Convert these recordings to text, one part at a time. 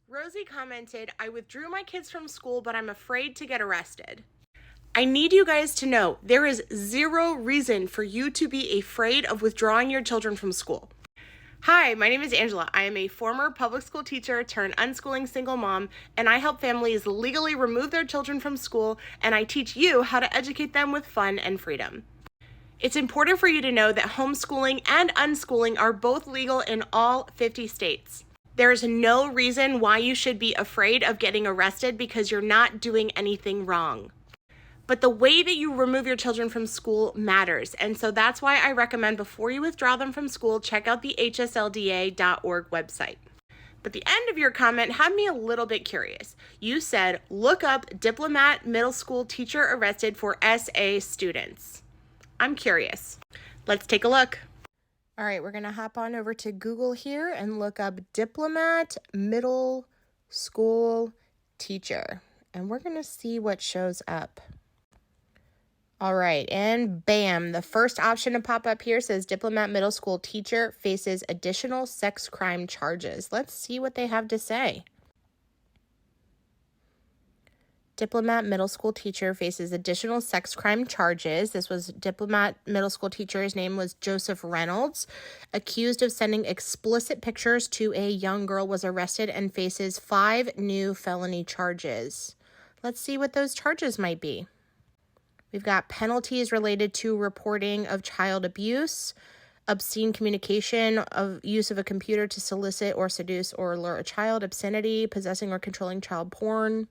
Rosie commented, I withdrew my kids from school, but I'm afraid to get arrested. I need you guys to know there is zero reason for you to be afraid of withdrawing your children from school. Hi, my name is Angela. I am a former public school teacher turned unschooling single mom, and I help families legally remove their children from school, and I teach you how to educate them with fun and freedom. It's important for you to know that homeschooling and unschooling are both legal in all 50 states. There is no reason why you should be afraid of getting arrested because you're not doing anything wrong. But the way that you remove your children from school matters. And so that's why I recommend before you withdraw them from school, check out the hslda.org website. But the end of your comment had me a little bit curious. You said, look up diplomat middle school teacher arrested for SA students. I'm curious. Let's take a look. All right, we're going to hop on over to Google here and look up diplomat middle school teacher. And we're going to see what shows up. All right, and bam, the first option to pop up here says diplomat middle school teacher faces additional sex crime charges. Let's see what they have to say. Diplomat middle school teacher faces additional sex crime charges. This was diplomat middle school teacher. His name was Joseph Reynolds, accused of sending explicit pictures to a young girl, was arrested and faces 5 new felony charges. Let's see what those charges might be. We've got penalties related to reporting of child abuse, obscene communication, of use of a computer to solicit or seduce or lure a child, obscenity, possessing or controlling child porn,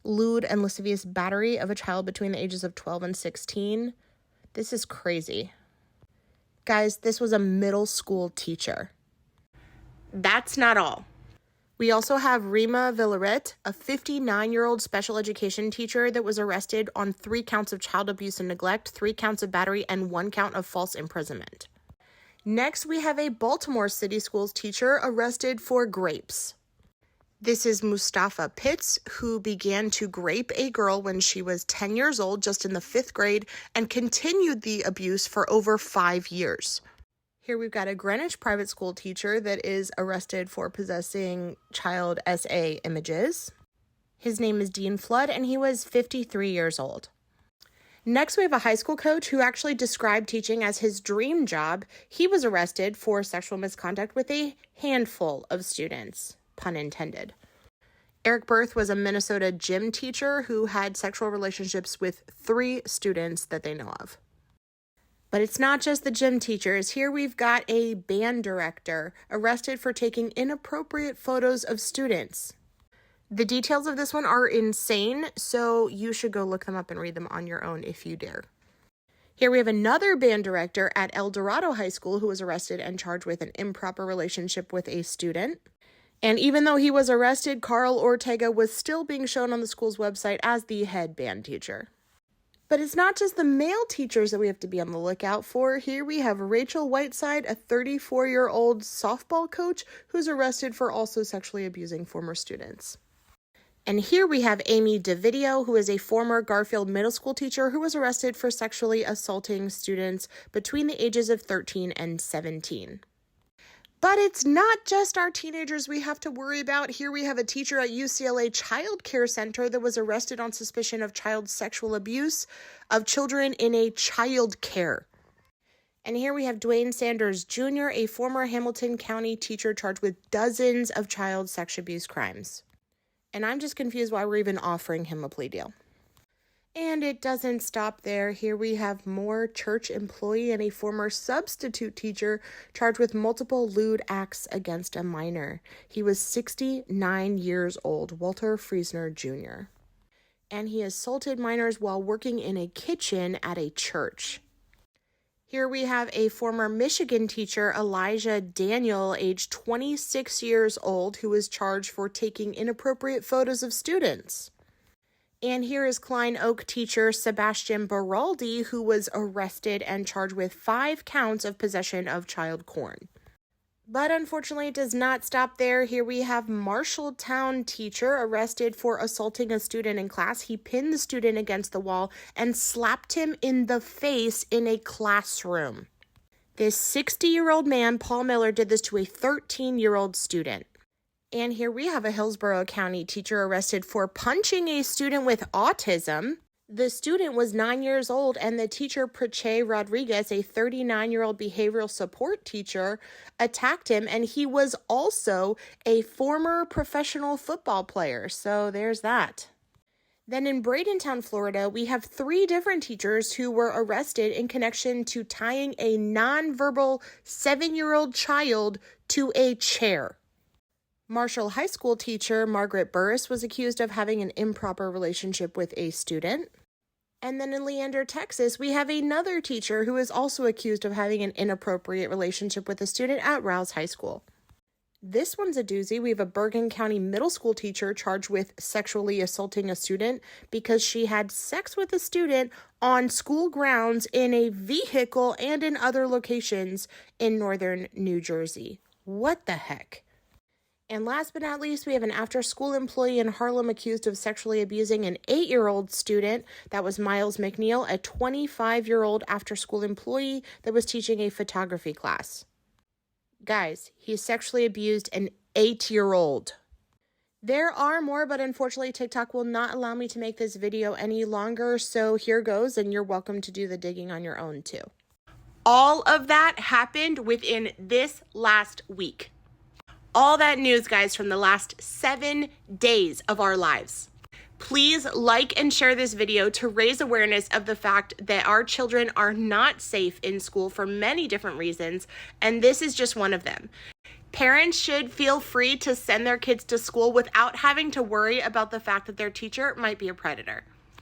lewd and lascivious battery of a child between the ages of 12 and 16. This is crazy. Guys, this was a middle school teacher. That's not all. We also have Rima Villaret, a 59-year-old special education teacher that was arrested on 3 counts of child abuse and neglect, 3 counts of battery, and 1 count of false imprisonment. Next, we have a Baltimore City Schools teacher arrested for grapes. This is Mustafa Pitts, who began to grape a girl when she was 10 years old, just in the 5th grade, and continued the abuse for over 5 years. Here we've got a Greenwich private school teacher that is arrested for possessing child SA images. His name is Dean Flood, and he was 53 years old. Next, we have a high school coach who actually described teaching as his dream job. He was arrested for sexual misconduct with a handful of students, pun intended. Eric Berth was a Minnesota gym teacher who had sexual relationships with 3 students that they know of. But it's not just the gym teachers. Here we've got a band director arrested for taking inappropriate photos of students. The details of this one are insane, so you should go look them up and read them on your own if you dare. Here we have another band director at El Dorado High School who was arrested and charged with an improper relationship with a student. And even though he was arrested, Carl Ortega was still being shown on the school's website as the head band teacher. But it's not just the male teachers that we have to be on the lookout for. Here we have Rachel Whiteside, a 34-year-old softball coach who's arrested for also sexually abusing former students. And here we have Amy DeVideo, who is a former Garfield Middle School teacher who was arrested for sexually assaulting students between the ages of 13 and 17. But it's not just our teenagers we have to worry about. Here we have a teacher at UCLA Child Care Center that was arrested on suspicion of child sexual abuse of children in a child care. And here we have Dwayne Sanders Jr., a former Hamilton County teacher charged with dozens of child sex abuse crimes. And I'm just confused why we're even offering him a plea deal. And it doesn't stop there. Here we have more church employee and a former substitute teacher charged with multiple lewd acts against a minor. He was 69 years old, Walter Friesner Jr. And he assaulted minors while working in a kitchen at a church. Here we have a former Michigan teacher, Elijah Daniel, age 26 years old, who was charged for taking inappropriate photos of students. And here is Klein Oak teacher Sebastian Baraldi, who was arrested and charged with 5 counts of possession of child porn. But unfortunately, it does not stop there. Here we have Marshalltown teacher arrested for assaulting a student in class. He pinned the student against the wall and slapped him in the face in a classroom. This 60-year-old man, Paul Miller, did this to a 13-year-old student. And here we have a Hillsborough County teacher arrested for punching a student with autism. The student was 9 years old, and the teacher, Preche Rodriguez, a 39-year-old behavioral support teacher, attacked him, and he was also a former professional football player. So there's that. Then in Bradenton, Florida, we have 3 different teachers who were arrested in connection to tying a nonverbal 7-year-old child to a chair. Marshall High School teacher Margaret Burris was accused of having an improper relationship with a student. And then in Leander, Texas, we have another teacher who is also accused of having an inappropriate relationship with a student at Rouse High School. This one's a doozy. We have a Bergen County middle school teacher charged with sexually assaulting a student because she had sex with a student on school grounds in a vehicle and in other locations in northern New Jersey. What the heck? And last but not least, we have an after-school employee in Harlem accused of sexually abusing an 8-year-old student. That was Miles McNeil, a 25-year-old after-school employee that was teaching a photography class. Guys, he sexually abused an 8-year-old. There are more, but unfortunately TikTok will not allow me to make this video any longer, so here goes, and you're welcome to do the digging on your own too. All of that happened within this last week. All that news, guys, from the last 7 days of our lives. Please like and share this video to raise awareness of the fact that our children are not safe in school for many different reasons, and this is just one of them. Parents should feel free to send their kids to school without having to worry about the fact that their teacher might be a predator.